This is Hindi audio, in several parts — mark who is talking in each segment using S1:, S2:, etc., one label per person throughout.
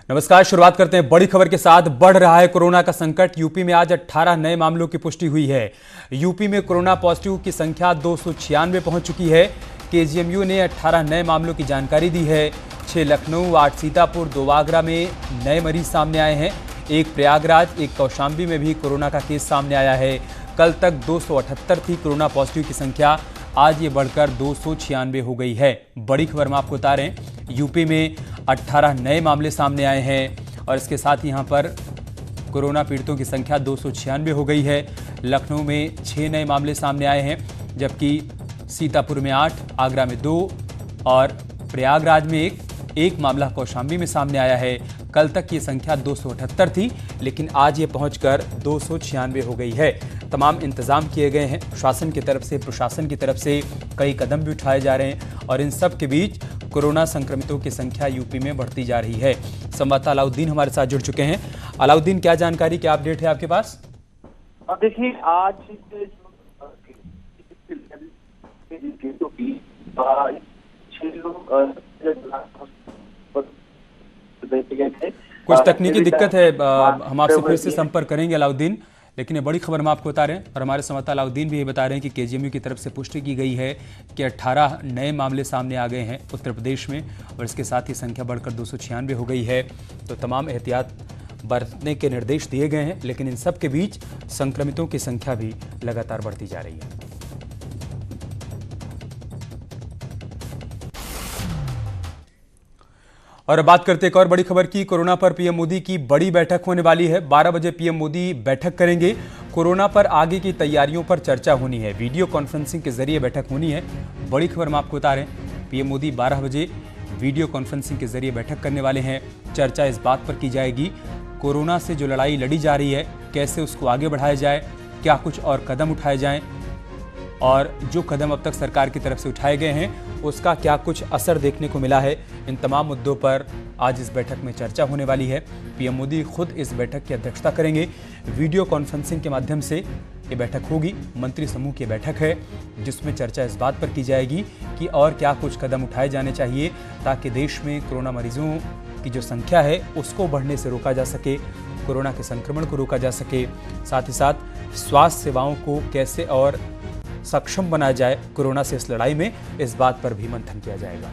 S1: नमस्कार। शुरुआत करते हैं बड़ी खबर के साथ। बढ़ रहा है कोरोना का संकट। यूपी में आज 18 नए मामलों की पुष्टि हुई है। यूपी में कोरोना पॉजिटिव की संख्या 296 पहुंच चुकी है। केजीएमयू ने 18 नए मामलों की जानकारी दी है। 6 लखनऊ, 8 सीतापुर, 2 आगरा में नए मरीज सामने आए हैं। एक प्रयागराज, एक कौशाम्बी में भी कोरोना का केस सामने आया है। कल तक 278 थी कोरोना पॉजिटिव की संख्या, आज ये बढ़कर 296 हो गई है। बड़ी खबर में आपको बता रहे हैं, यूपी में 18 नए मामले सामने आए हैं और इसके साथ यहाँ पर कोरोना पीड़ितों की संख्या 296 हो गई है। लखनऊ में 6 नए मामले सामने आए हैं, जबकि सीतापुर में 8, आगरा में 2 और प्रयागराज में एक मामला कौशाम्बी में सामने आया है। कल तक ये संख्या 278 थी, लेकिन आज ये पहुंचकर 296 हो गई है। तमाम इंतजाम किए गए हैं शासन की तरफ से, प्रशासन की तरफ से कई कदम भी उठाए जा रहे हैं और इन सब के बीच कोरोना संक्रमितों की संख्या यूपी में बढ़ती जा रही है। संवाददाता अलाउद्दीन हमारे साथ जुड़ चुके हैं। अलाउद्दीन, क्या जानकारी, क्या अपडेट है आपके पास?
S2: देखिए, आज
S1: कुछ तकनीकी दिक्कत है, हम आपसे फिर से संपर्क करेंगे अलाउद्दीन। लेकिन ये बड़ी खबर हम आपको बता रहे हैं और हमारे संवाददाता अलाउद्दीन भी ये बता रहे हैं कि केजीएमयू की तरफ से पुष्टि की गई है कि 18 नए मामले सामने आ गए हैं उत्तर प्रदेश में और इसके साथ ही संख्या बढ़कर 296 हो गई है। तो तमाम एहतियात बरतने के निर्देश दिए गए हैं, लेकिन इन सब के बीच संक्रमितों की संख्या भी लगातार बढ़ती जा रही है। और बात करते एक और बड़ी खबर की। कोरोना पर पीएम मोदी की बड़ी बैठक होने वाली है। 12 बजे पीएम मोदी बैठक करेंगे। कोरोना पर आगे की तैयारियों पर चर्चा होनी है। वीडियो कॉन्फ्रेंसिंग के जरिए बैठक होनी है। बड़ी खबर हम आपको बता रहे हैं, पीएम मोदी 12 बजे वीडियो कॉन्फ्रेंसिंग के जरिए बैठक करने वाले हैं। चर्चा इस बात पर की जाएगी, कोरोना से जो लड़ाई लड़ी जा रही है कैसे उसको आगे बढ़ाया जाए, क्या कुछ और कदम उठाए जाएं और जो कदम अब तक सरकार की तरफ से उठाए गए हैं उसका क्या कुछ असर देखने को मिला है। इन तमाम मुद्दों पर आज इस बैठक में चर्चा होने वाली है। पीएम मोदी खुद इस बैठक की अध्यक्षता करेंगे। वीडियो कॉन्फ्रेंसिंग के माध्यम से ये बैठक होगी। मंत्री समूह की बैठक है जिसमें चर्चा इस बात पर की जाएगी कि और क्या कुछ कदम उठाए जाने चाहिए ताकि देश में कोरोना मरीजों की जो संख्या है उसको बढ़ने से रोका जा सके, कोरोना के संक्रमण को रोका जा सके। साथ ही साथ स्वास्थ्य सेवाओं को कैसे और सक्षम बनाया जाए कोरोना से इस लड़ाई में, इस बात पर भी मंथन किया जाएगा।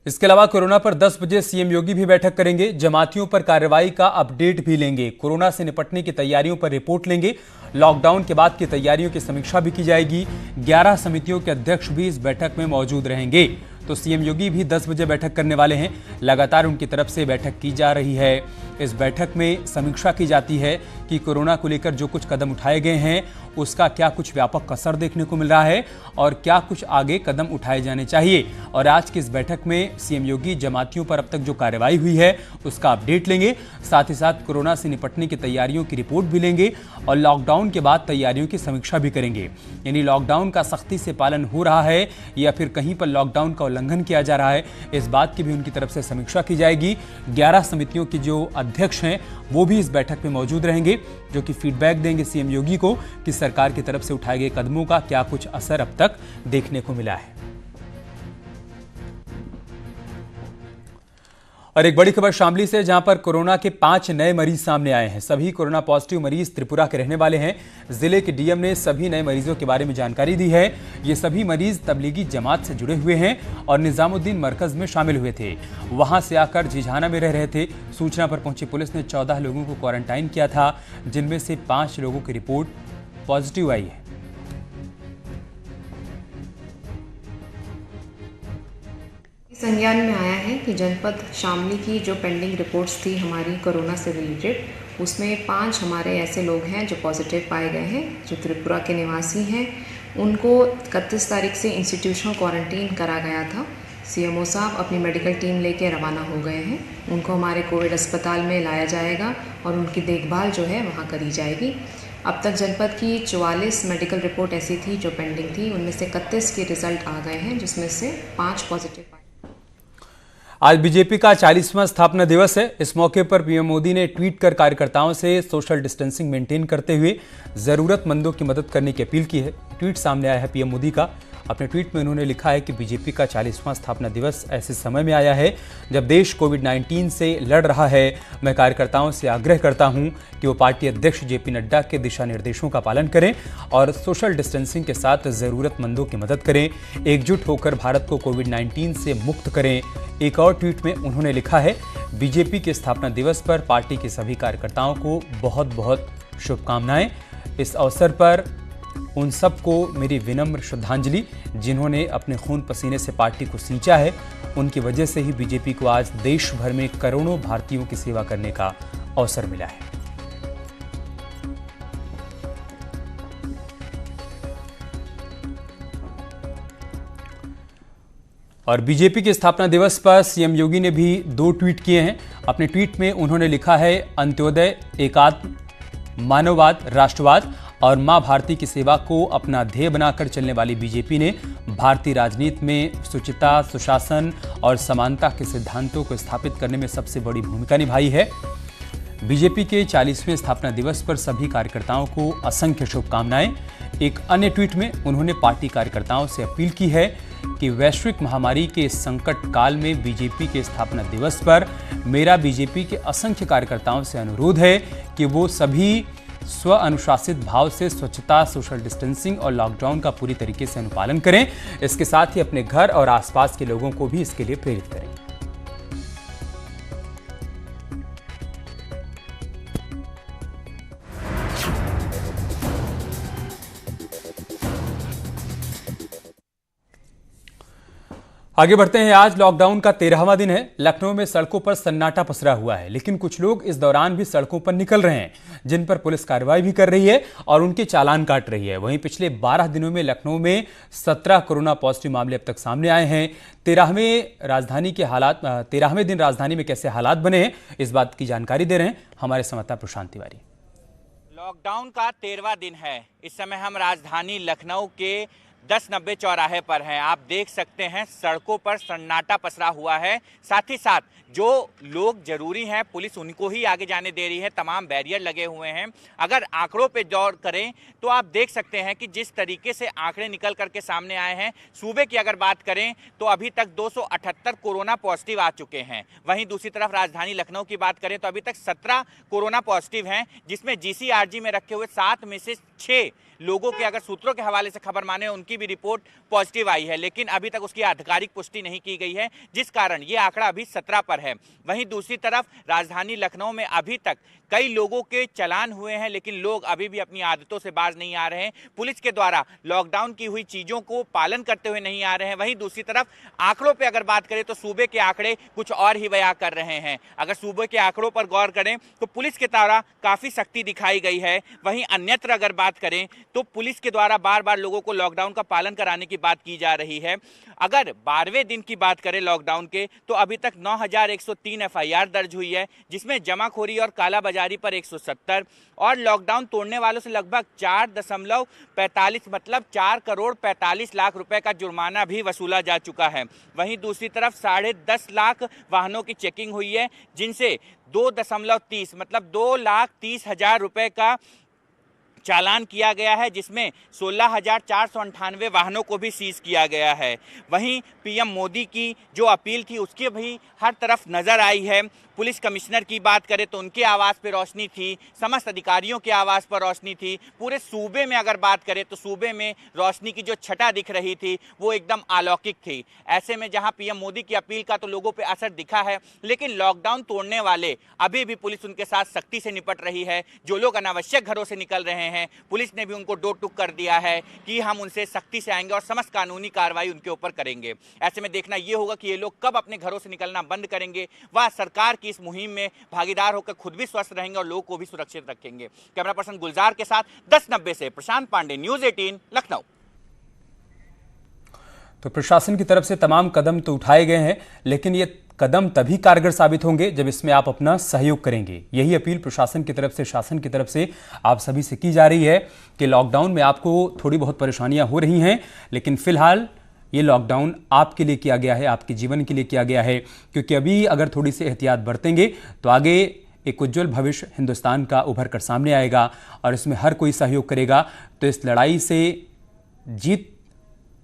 S1: इसके अलावा कोरोना पर 10 बजे सीएम योगी भी बैठक करेंगे। जमातियों पर कार्रवाई का अपडेट भी लेंगे। कोरोना से निपटने की तैयारियों पर रिपोर्ट लेंगे। लॉकडाउन के बाद की तैयारियों की समीक्षा भी की जाएगी। 11 समितियों के अध्यक्ष भी इस बैठक में मौजूद रहेंगे। तो सीएम योगी भी 10 बजे बैठक करने वाले हैं। लगातार उनकी तरफ से बैठक की जा रही है। इस बैठक में समीक्षा की जाती है कि कोरोना को लेकर जो कुछ कदम उठाए गए हैं उसका क्या कुछ व्यापक असर देखने को मिल रहा है और क्या कुछ आगे कदम उठाए जाने चाहिए। और आज की इस बैठक में सीएम योगी जमातियों पर अब तक जो कार्रवाई हुई है उसका अपडेट लेंगे। साथ ही साथ कोरोना से निपटने की तैयारियों की रिपोर्ट भी लेंगे और लॉकडाउन के बाद तैयारियों की समीक्षा भी करेंगे। यानी लॉकडाउन का सख्ती से पालन हो रहा है या फिर कहीं पर लॉकडाउन का उल्लंघन किया जा रहा है, इस बात की भी उनकी तरफ से समीक्षा की जाएगी। 11 समितियों की जो अध्यक्ष हैं वो भी इस बैठक में मौजूद रहेंगे, जो कि फीडबैक देंगे सीएम योगी को कि सरकार की तरफ से उठाए गए कदमों का क्या कुछ असर अब तक देखने को मिला है। और एक बड़ी खबर शामली से, जहां पर कोरोना के 5 नए मरीज सामने आए हैं। सभी कोरोना पॉजिटिव मरीज त्रिपुरा के रहने वाले हैं। जिले के डीएम ने सभी नए मरीजों के बारे में जानकारी दी है। ये सभी मरीज तबलीगी जमात से जुड़े हुए हैं और निजामुद्दीन मरकज में शामिल हुए थे। वहां से आकर जिझाना में रह रहे थे। सूचना पर पहुंची पुलिस ने 14 लोगों को क्वारंटाइन किया था, जिनमें से 5 लोगों की रिपोर्ट पॉजिटिव आई है।
S3: संज्ञान में आया है कि जनपद शामली की जो पेंडिंग रिपोर्ट्स थी हमारी कोरोना से रिलेटेड, उसमें 5 हमारे ऐसे लोग हैं जो पॉजिटिव पाए गए हैं, जो त्रिपुरा के निवासी हैं। उनको 31 तारीख से इंस्टीट्यूशनल क्वारंटीन करा गया था। सीएमओ साहब अपनी मेडिकल टीम लेके रवाना हो गए हैं। उनको हमारे कोविड अस्पताल में लाया जाएगा और उनकी देखभाल जो है वहाँ करी जाएगी। अब तक जनपद की 44 मेडिकल रिपोर्ट ऐसी थी जो पेंडिंग थी, उनमें से 31 के रिजल्ट आ गए हैं, जिसमें से 5 पॉजिटिव।
S1: आज बीजेपी का 40वां स्थापना दिवस है। इस मौके पर पीएम मोदी ने ट्वीट कर कार्यकर्ताओं से सोशल डिस्टेंसिंग मेंटेन करते हुए जरूरतमंदों की मदद करने की अपील की है। ट्वीट सामने आया है पीएम मोदी का अपने ट्वीट में उन्होंने लिखा है कि बीजेपी का 40वां स्थापना दिवस ऐसे समय में आया है जब देश कोविड-19 से लड़ रहा है। मैं कार्यकर्ताओं से आग्रह करता हूं कि वो पार्टी अध्यक्ष जेपी नड्डा के दिशा निर्देशों का पालन करें और सोशल डिस्टेंसिंग के साथ जरूरतमंदों की मदद करें। एकजुट होकर भारत को कोविड-19 से मुक्त करें। एक और ट्वीट में उन्होंने लिखा है, बीजेपी के स्थापना दिवस पर पार्टी के सभी कार्यकर्ताओं को बहुत बहुत शुभकामनाएं। इस अवसर पर उन सबको मेरी विनम्र श्रद्धांजलि, जिन्होंने अपने खून पसीने से पार्टी को सींचा है। उनकी वजह से ही बीजेपी को आज देश भर में करोड़ों भारतीयों की सेवा करने का अवसर मिला है। और बीजेपी के स्थापना दिवस पर सीएम योगी ने भी 2 ट्वीट किए हैं। अपने ट्वीट में उन्होंने लिखा है, अंत्योदय, एकात्म, मानववाद, राष्ट्रवाद और मां भारती की सेवा को अपना ध्येय बनाकर चलने वाली बीजेपी ने भारतीय राजनीति में शुचिता, सुशासन और समानता के सिद्धांतों को स्थापित करने में सबसे बड़ी भूमिका निभाई है। बीजेपी के 40वें स्थापना दिवस पर सभी कार्यकर्ताओं को असंख्य शुभकामनाएं। एक अन्य ट्वीट में उन्होंने पार्टी कार्यकर्ताओं से अपील की है कि वैश्विक महामारी के इस संकट काल में बीजेपी के स्थापना दिवस पर मेरा बीजेपी के असंख्य कार्यकर्ताओं से अनुरोध है कि वो सभी स्व अनुशासित भाव से स्वच्छता, सोशल डिस्टेंसिंग और लॉकडाउन का पूरी तरीके से अनुपालन करें। इसके साथ ही अपने घर और आसपास के लोगों को भी इसके लिए प्रेरित करें। आगे बढ़ते हैं। आज लॉकडाउन का 13वां दिन है। लखनऊ में सड़कों पर सन्नाटा पसरा हुआ है, लेकिन कुछ लोग इस दौरान भी सड़कों पर निकल रहे हैं, जिन पर पुलिस कार्रवाई भी कर रही है और उनके चालान काट रही है। वहीं पिछले 12 दिनों में लखनऊ में 17 कोरोना पॉजिटिव मामले अब तक सामने आए हैं। 13वें दिन राजधानी में कैसे हालात बने हैं, इस बात की जानकारी दे रहे हैं हमारे संवाददाता प्रशांत तिवारी।
S4: लॉकडाउन का 13वां दिन है। इस समय हम राजधानी लखनऊ के 1090 चौराहे पर हैं। आप देख सकते हैं सड़कों पर सन्नाटा पसरा हुआ है। साथ ही साथ जो लोग जरूरी हैं पुलिस उनको ही आगे जाने दे रही है। तमाम बैरियर लगे हुए हैं। अगर आंकड़ों पे गौर करें तो आप देख सकते हैं कि जिस तरीके से आंकड़े निकल करके सामने आए हैं, सूबे की अगर बात करें तो अभी तक 278 कोरोना पॉजिटिव आ चुके हैं। वहीं दूसरी तरफ राजधानी लखनऊ की बात करें तो अभी तक 17 कोरोना पॉजिटिव हैं, जिसमें जीसीआरजी में रखे हुए 7 में से 6 लोगों के अगर सूत्रों के हवाले से खबर माने उनकी भी रिपोर्ट पॉजिटिव आई है, लेकिन अभी तक उसकी आधिकारिक पुष्टि नहीं की गई है, जिस कारण ये आंकड़ा अभी 17 पर है। वहीं दूसरी तरफ राजधानी लखनऊ में अभी तक कई लोगों के चालान हुए हैं, लेकिन लोग अभी भी अपनी आदतों से बाज नहीं आ रहे हैं। पुलिस के द्वारा लॉकडाउन की हुई चीजों को पालन करते हुए नहीं आ रहे हैं। वहीं दूसरी तरफ आंकड़ों पर अगर बात करें तो सूबे के आंकड़े कुछ और ही बयां कर रहे हैं। अगर सूबे के आंकड़ों पर गौर करें तो पुलिस के द्वारा काफी सख्ती दिखाई गई है। वहीं अन्यत्र अगर बात करें तो पुलिस के द्वारा बार बार लोगों को लॉकडाउन का पालन कराने की बात की जा रही है। अगर 12वें दिन की बात करें लॉकडाउन के तो अभी तक 9103 एफआईआर दर्ज हुई है, जिसमें जमाखोरी और कालाबाजारी पर 170 और लॉकडाउन तोड़ने वालों से लगभग 4.45 मतलब 4 करोड़ 45 लाख रुपए का जुर्माना भी वसूला जा चुका है। वहीं दूसरी तरफ 10.5 लाख वाहनों की चेकिंग हुई है, जिनसे 2.30 मतलब 2,30,000 रुपए का चालान किया गया है, जिसमें 16,498 वाहनों को भी सीज किया गया है। वहीं पीएम मोदी की जो अपील थी उसकी भी हर तरफ नजर आई है। पुलिस कमिश्नर की बात करें तो उनके आवास पर रोशनी थी, समस्त अधिकारियों के आवास पर रोशनी थी। पूरे सूबे में अगर बात करें तो सूबे में रोशनी की जो छटा दिख रही थी वो एकदम अलौकिक थी। ऐसे में जहां पीएम मोदी की अपील का तो लोगों पे असर दिखा है, लेकिन लॉकडाउन तोड़ने वाले अभी भी पुलिस उनके साथ सख्ती से निपट रही है। जो लोग अनावश्यक घरों से निकल रहे हैं पुलिस ने भी उनको डोर टूक कर दिया है कि हम उनसे सख्ती से आएंगे और समस्त कानूनी कार्रवाई उनके ऊपर करेंगे। ऐसे में देखना यह होगा कि ये लोग कब अपने घरों से निकलना बंद करेंगे, वह सरकार की इस मुहिम में भागीदार होकर खुद भी स्वस्थ रहेंगे और लोगों को भी सुरक्षित रखेंगे। कैमरा पर्सन गुलजार के साथ 1090 से प्रशांत पांडे, न्यूज 18 लखनऊ।
S1: तो प्रशासन की तरफ से तमाम कदम तो उठाए गए हैं, लेकिन ये कदम तभी कारगर साबित होंगे जब इसमें आप अपना सहयोग करेंगे। यही अपील प्रशासन की तरफ से, शासन की तरफ से आप सभी से की जा रही है कि लॉकडाउन में आपको थोड़ी बहुत परेशानियां हो रही हैं, लेकिन फिलहाल ये लॉकडाउन आपके लिए किया गया है, आपके जीवन के लिए किया गया है, क्योंकि अभी अगर थोड़ी सी एहतियात बरतेंगे तो आगे एक उज्जवल भविष्य हिंदुस्तान का उभर कर सामने आएगा और इसमें हर कोई सहयोग करेगा। तो इस लड़ाई से जीत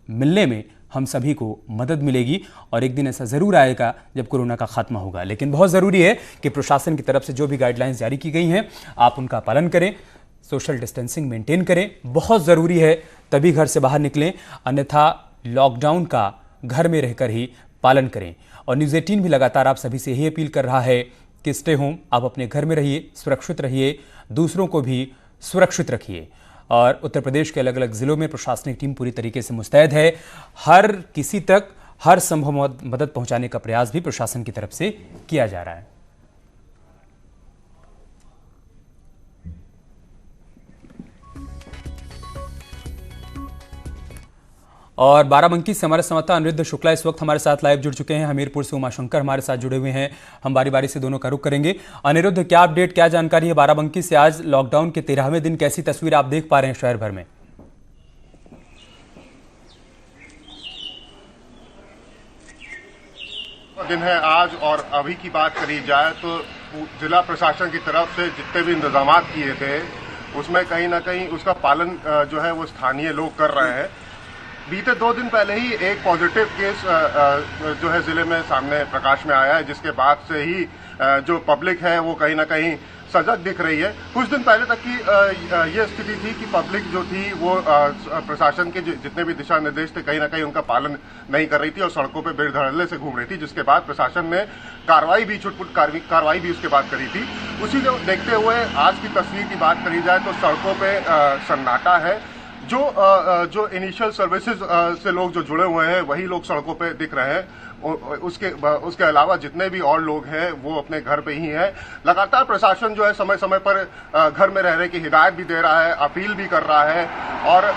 S1: मिलने में हम सभी को मदद मिलेगी और एक दिन ऐसा ज़रूर आएगा जब कोरोना का खात्मा होगा। लेकिन बहुत ज़रूरी है कि प्रशासन की तरफ से जो भी गाइडलाइंस जारी की गई हैं आप उनका पालन करें, सोशल डिस्टेंसिंग मेंटेन करें, बहुत ज़रूरी है, तभी घर से बाहर निकलें, अन्यथा लॉकडाउन का घर में रहकर ही पालन करें। और न्यूज़ 18 भी लगातार आप सभी से यही अपील कर रहा है कि स्टे होम, आप अपने घर में रहिए, सुरक्षित रहिए, दूसरों को भी सुरक्षित रखिए। और उत्तर प्रदेश के अलग अलग जिलों में प्रशासनिक टीम पूरी तरीके से मुस्तैद है। हर किसी तक हर संभव मदद पहुंचाने का प्रयास भी प्रशासन की तरफ से किया जा रहा है। और बाराबंकी से हमारे संवाददाता अनिरुद्ध शुक्ला इस वक्त हमारे साथ लाइव जुड़ चुके हैं। हमीरपुर से उमाशंकर हमारे साथ जुड़े हुए हैं। हम बारी बारी से दोनों का रुख करेंगे। अनिरुद्ध, क्या अपडेट, क्या जानकारी है बाराबंकी से? आज लॉकडाउन के 13वें दिन कैसी तस्वीर आप देख पा रहे हैं शहर भर में?
S5: दिन है आज, और अभी की बात करी जाए तो जिला प्रशासन की तरफ से जितने भी इंतजाम किए थे उसमें कहीं ना कहीं उसका पालन जो है वो स्थानीय लोग कर रहे हैं। बीते 2 दिन पहले ही एक पॉजिटिव केस जो है जिले में सामने प्रकाश में आया है, जिसके बाद से ही जो पब्लिक है वो कहीं ना कहीं सजग दिख रही है। कुछ दिन पहले तक की ये स्थिति थी कि पब्लिक जो थी वो प्रशासन के जितने भी दिशा निर्देश थे कहीं ना कहीं उनका पालन नहीं कर रही थी और सड़कों पे बेधड़ल्ले से घूम रही थी, जिसके बाद प्रशासन ने कार्रवाई भी, छुटपुट कार्रवाई भी उसके बाद करी थी। उसी को देखते हुए आज की तस्वीर की बात करी जाए तो सड़कों पे सन्नाटा है। जो इनिशियल सर्विसेज से लोग जो जुड़े हुए हैं वही लोग सड़कों पे दिख रहे हैं। उसके अलावा जितने भी और लोग हैं वो अपने घर पे ही हैं। लगातार प्रशासन जो है समय समय पर घर में रहने की हिदायत भी दे रहा है, अपील भी कर रहा है और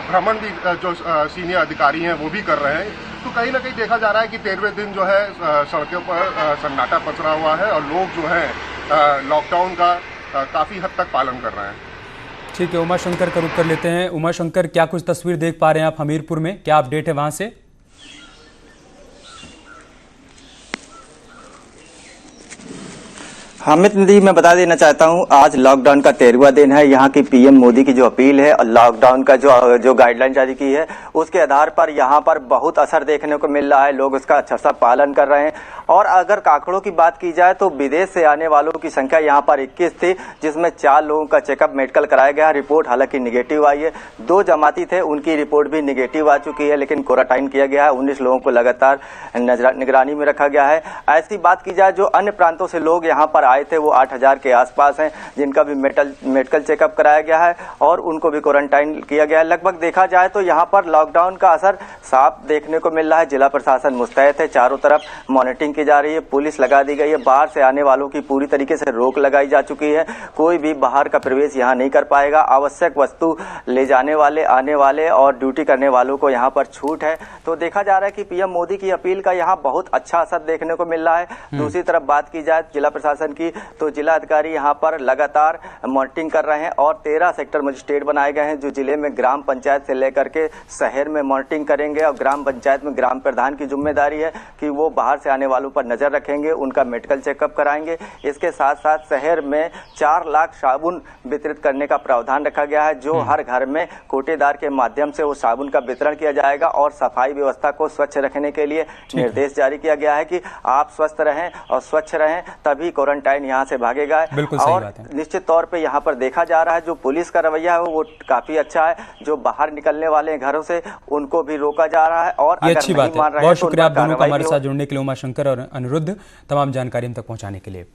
S5: भ्रमण भी जो सीनियर अधिकारी हैं वो भी कर रहे हैं। तो कहीं ना कहीं देखा जा रहा है कि 13वें दिन जो है सड़कों पर सन्नाटा पसरा हुआ है और लोग जो है लॉकडाउन का काफी हद तक पालन कर रहे हैं।
S1: ठीक है, उमाशंकर का रुख कर लेते हैं। उमाशंकर, क्या कुछ तस्वीर देख पा रहे हैं आप हमीरपुर में? क्या अपडेट है वहां से?
S6: हामिद नदी, मैं बता देना चाहता हूं आज लॉकडाउन का 13वां दिन है। यहां की पीएम मोदी की जो अपील है और लॉकडाउन का जो गाइडलाइन जारी की है उसके आधार पर यहां पर बहुत असर देखने को मिल रहा है। लोग उसका अच्छा सा पालन कर रहे हैं। और अगर आंकड़ों की बात की जाए तो विदेश से आने वालों की संख्या यहां पर 21 थी, जिसमें 4 लोगों का चेकअप मेडिकल कराया गया। रिपोर्ट हालांकि निगेटिव आई है। 2 जमाती थे, उनकी रिपोर्ट भी निगेटिव आ चुकी है, लेकिन क्वारंटाइन किया गया है। 19 लोगों को लगातार निगरानी में रखा गया है। ऐसी बात की जाए जो अन्य प्रांतों से लोग यहाँ पर आए थे वो 8000 के आसपास हैं, जिनका भी मेडिकल चेकअप कराया गया है और उनको भी क्वारंटाइन किया गया है। लगभग देखा जाए तो यहाँ पर लॉकडाउन का असर साफ देखने को मिल रहा है। जिला प्रशासन मुस्तैद है, चारों तरफ मॉनिटरिंग की जा रही है, पुलिस लगा दी गई है। बाहर से आने वालों की पूरी तरीके से रोक लगाई जा चुकी है। कोई भी बाहर का प्रवेश यहाँ नहीं कर पाएगा। आवश्यक वस्तु ले जाने वाले, आने वाले और ड्यूटी करने वालों को यहाँ पर छूट है। तो देखा जा रहा है कि पीएम मोदी की अपील का यहाँ बहुत अच्छा असर देखने को मिल रहा है। दूसरी तरफ बात की जाए जिला प्रशासन की तो जिला अधिकारी यहाँ पर लगातार मॉनिटरिंग कर रहे हैं और 13 सेक्टर मजिस्ट्रेट बनाए गए हैं जो जिले में ग्राम पंचायत से लेकर के शहर में मॉनिटरिंग करेंगे। और ग्राम पंचायत में ग्राम प्रधान की जिम्मेदारी है कि वो बाहर से आने वालों पर नजर रखेंगे, उनका मेडिकल चेकअप कराएंगे। इसके साथ साथ शहर में 4 लाख साबुन वितरित करने का प्रावधान रखा गया है, जो हर घर में कोटेदार के माध्यम से वो साबुन का वितरण किया जाएगा। और सफाई व्यवस्था को स्वच्छ रखने के लिए निर्देश जारी किया गया है कि आप स्वस्थ रहें और स्वच्छ रहें, तभी क्वारंटाइन यहाँ से भागेगा। और निश्चित तौर पे यहाँ पर देखा जा रहा है जो पुलिस का रवैया है वो काफी अच्छा है। जो बाहर निकलने वाले घरों से उनको भी रोका जा रहा है। और
S1: ये अच्छी बात है। बहुत शुक्रिया आप दोनों का हमारे साथ जुड़ने के लिए, उमाशंकर और अनिरुद्ध, तमाम जानकारी हम तक पहुंचाने के लिए।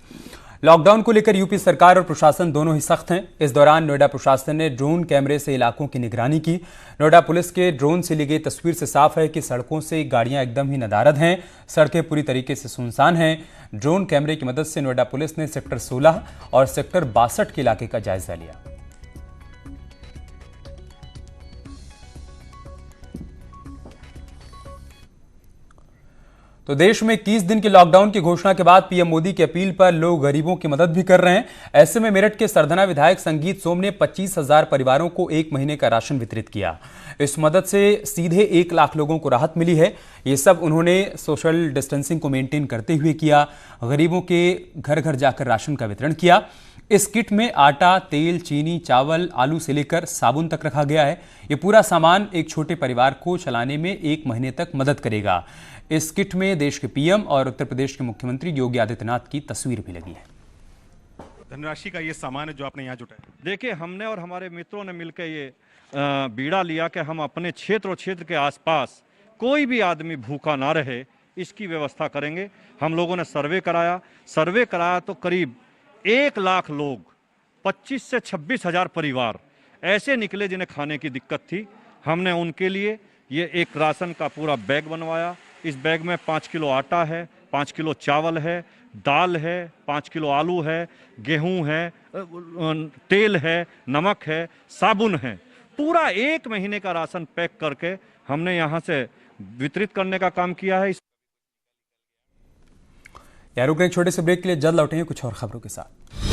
S1: लॉकडाउन को लेकर यूपी सरकार और प्रशासन दोनों ही सख्त हैं। इस दौरान नोएडा प्रशासन ने ड्रोन कैमरे से इलाकों की निगरानी की। नोएडा पुलिस के ड्रोन से ली गई तस्वीर से साफ है कि सड़कों से गाड़ियां एकदम ही नदारद हैं, सड़कें पूरी तरीके से सुनसान हैं। ड्रोन कैमरे की मदद से नोएडा पुलिस ने सेक्टर 16 और सेक्टर 62 के इलाके का जायजा लिया। तो देश में 21 दिन के लॉकडाउन की घोषणा के बाद पीएम मोदी की अपील पर लोग गरीबों की मदद भी कर रहे हैं। ऐसे में मेरठ के सरधना विधायक संगीत सोम ने 25,000 परिवारों को 1 महीने का राशन वितरित किया। इस मदद से सीधे 1 लाख लोगों को राहत मिली है। ये सब उन्होंने सोशल डिस्टेंसिंग को मेंटेन करते हुए किया। गरीबों के घर घर जाकर राशन का वितरण किया। इस किट में आटा, तेल, चीनी, चावल, आलू से लेकर साबुन तक रखा गया है। ये पूरा सामान एक छोटे परिवार को चलाने में 1 महीने तक मदद करेगा। इस किट में देश के पीएम और उत्तर प्रदेश के मुख्यमंत्री योगी आदित्यनाथ की तस्वीर भी लगी है।
S7: धनराशि का ये सामान है जो आपने यहाँ जुटाया। देखिए, हमने और हमारे मित्रों ने मिलकर ये बीड़ा लिया कि हम अपने क्षेत्र और क्षेत्र के आसपास कोई भी आदमी भूखा ना रहे, इसकी व्यवस्था करेंगे। हम लोगों ने सर्वे कराया तो करीब 1 लाख लोग, 25 से 26 हजार परिवार ऐसे निकले जिन्हें खाने की दिक्कत थी। हमने उनके लिए ये एक राशन का पूरा बैग बनवाया। इस बैग में 5 किलो आटा है, 5 किलो चावल है, दाल है, 5 किलो आलू है, गेहूं है, तेल है, नमक है, साबुन है। पूरा 1 महीने का राशन पैक करके हमने यहाँ से वितरित करने का काम किया है।
S1: यार रुक रहे हैं छोटे से ब्रेक के लिए, जल्द लौटेंगे कुछ और खबरों के साथ।